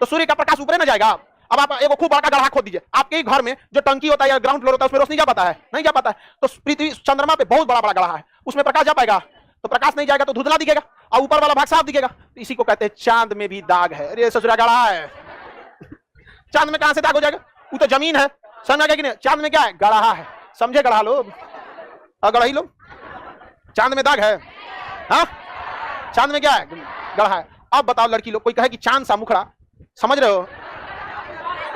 तो सूर्य का प्रकाश ऊपर ना जाएगा। अब आप एक खूब बड़ा गड्ढा खोद दीजिए, आपके ही घर में जो टंकी होता है या ग्राउंड फ्लोर होता है उसमें रोशनी जा पाता है? नहीं जा पाता है। तो पृथ्वी चंद्रमा पे बहुत बड़ा बड़ा गड्ढा है, उसमें प्रकाश जा पाएगा? तो प्रकाश नहीं जाएगा तो धुंधला दिखेगा और ऊपर वाला भाग साफ दिखेगा। इसी को कहते हैं चांद में भी दाग है। अरे ससुरा गड्ढा है, चांद में कहां से दाग हो जाएगा? वो तो जमीन है, समझ आ गया कि नहीं? चांद में क्या है? गड्ढा है, समझे? गड्ढा लोग, गढ़ाई लोग, चांद में दाग है। हाँ, चांद में क्या है? गड्ढा है। अब बताओ लड़की लोग, कोई कहे कि चांद सा मुखड़ा, समझ रहे हो?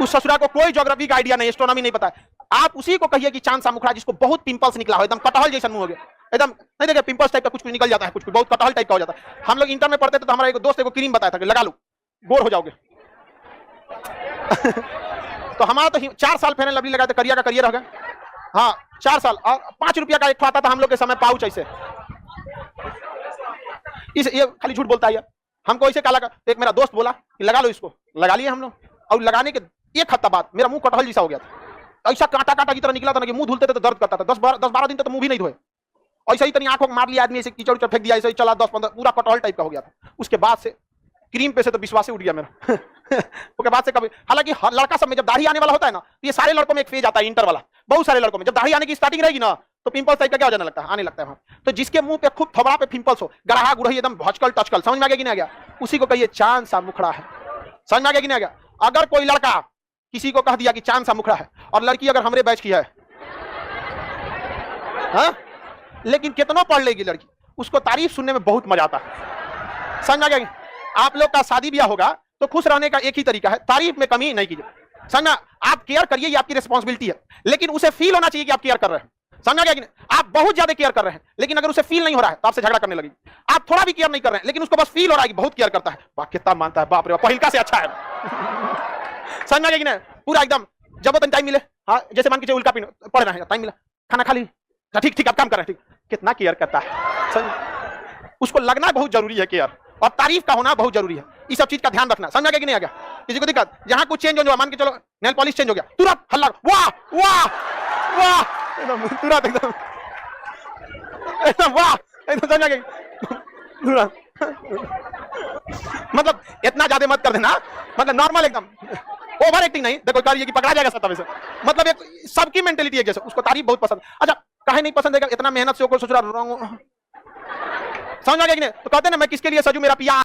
उस ससुरा को कोई ज्योग्राफी का आइडिया नहीं, एस्ट्रोनॉमी नहीं पता है। आप उसी को कहिए कि चांद सा मुखड़ा जिसको बहुत पिंपल्स निकला हो, एकदम कटहल जैसा मुंह हो गया, एकदम नहीं देखे पिंपल्स टाइप का कुछ कुछ निकल जाता है, कुछ कुछ बहुत कटहल टाइप का हो जाता है। हम लोग इंटर में पढ़ते थे तो हमारा एक दोस्त एक क्रीम बताया था कि लगा लो गोर हो जाओगे। तो हमारा तो 4 साल फेयर एंड लवली लगाए थे, करियर का करियर हो गया। हाँ 4 साल, और 5 रुपया का एक आता था हम लोग के समय पाउच ऐसे। ये खाली झूठ बोलता है। हमको ऐसे काला, एक मेरा दोस्त बोला कि लगा लो इसको, लगा लिए हम लोग, और लगाने के 1 हफ्ता बाद मेरा मुंह कटहल जैसा हो गया था। ऐसा कांटा कांटा की तरह निकला था ना कि मुंह धुलते थे तो दर्द करता था। 10-12 दिन तक तो मुंह भी नहीं धोए। ऐसा ही तनी आंखों को मार लिया आदमी, ऐसे कीचड़ उचड़ फेंक दिया, ऐसे ही चला 10-15, पूरा कटहल टाइप का हो गया था। उसके बाद से क्रीम पे से तो विश्वास ही उठ गया मेरा। उसके बाद से कभी, हालांकि लड़का सब में जब दाढ़ी आने वाला होता है ना, ये सारे लड़कों में एक फेज आता है इंटर वाला, बहुत सारे लड़कों में जब दाढ़ी आने की स्टार्टिंग रहेगी ना तो पिंपल्स टाइप का क्या हो जाने लगता है, आने लगता है वहां। तो जिसके मुंह पे खूब थोबड़ा पे पिंपल्स हो, गड़हा गुड़ही एकदम भचकल टचकल, समझ में आ गया कि नहीं आ गया? उसी को कहिए चांद सा मुखड़ा है। समझ में आ गया कि नहीं आ गया? अगर कोई लड़का किसी को कह दिया कि चांद सा मुखड़ा है, और लड़की अगर हमरे बैच की है, हाँ? लेकिन कितना पढ़ लेगी लड़की, उसको तारीफ सुनने में बहुत मजा आता है। समझ में आ गया? आप लोग का शादी ब्याह होगा तो खुश रहने का एक ही तरीका है, तारीफ में कमी नहीं कीजिए। समझना? आप केयर करिए, ये आपकी रिस्पॉन्सिबिलिटी है, लेकिन उसे फील होना चाहिए कि आप केयर कर रहे हैं। समझा गया कि नहीं? आप बहुत ज्यादा केयर कर रहे हैं, लेकिन अगर उसे फील नहीं हो रहा है तो आपसे झगड़ा करने लगी। आप थोड़ा भी केयर नहीं कर रहे हैं, लेकिन उसको बस फील हो रहा है कि बहुत केयर करता है, वाह कितना मानता है, बाप रे पहिलका से अच्छा है। समझ गया कि नहीं? पूरा एकदम, जब वो टाइम मिले, हाँ जैसे मान के उल्का पढ़ रहे हैं, टाइम मिला, खाना खा ली, ठीक ठीक आप काम कर रहे हैं, ठीक, कितना केयर करता है। उसको लगना बहुत जरूरी है केयर, और तारीफ का होना बहुत जरूरी है। इस सब चीज का ध्यान रखना। समझ गया कि नहीं आ गया? किसी को दिक्कत, जहां कुछ चेंज हो जाए, मान के चलो नेल पॉलिश चेंज हो गया, तुरंत हल्ला, वाह वाह वाह, एकदम तुरंत एकदम वाह, एकदम समझ गया? तुरंत मतलब इतना ज्यादा मत कर देना, मतलब नॉर्मल एकदम, ओवर एक्टिंग नहीं। देखो करिए कि पकड़ा जाएगा सत्ता से, मतलब एक सबकी मेंटेलिटी है जैसे, उसको तारीफ बहुत पसंद। अच्छा काहे नहीं पसंद है? इतना मेहनत से ससुराल, समझ आ गया कि नहीं? तो कहते हैं ना, मैं किसके लिए सजू मेरा पिया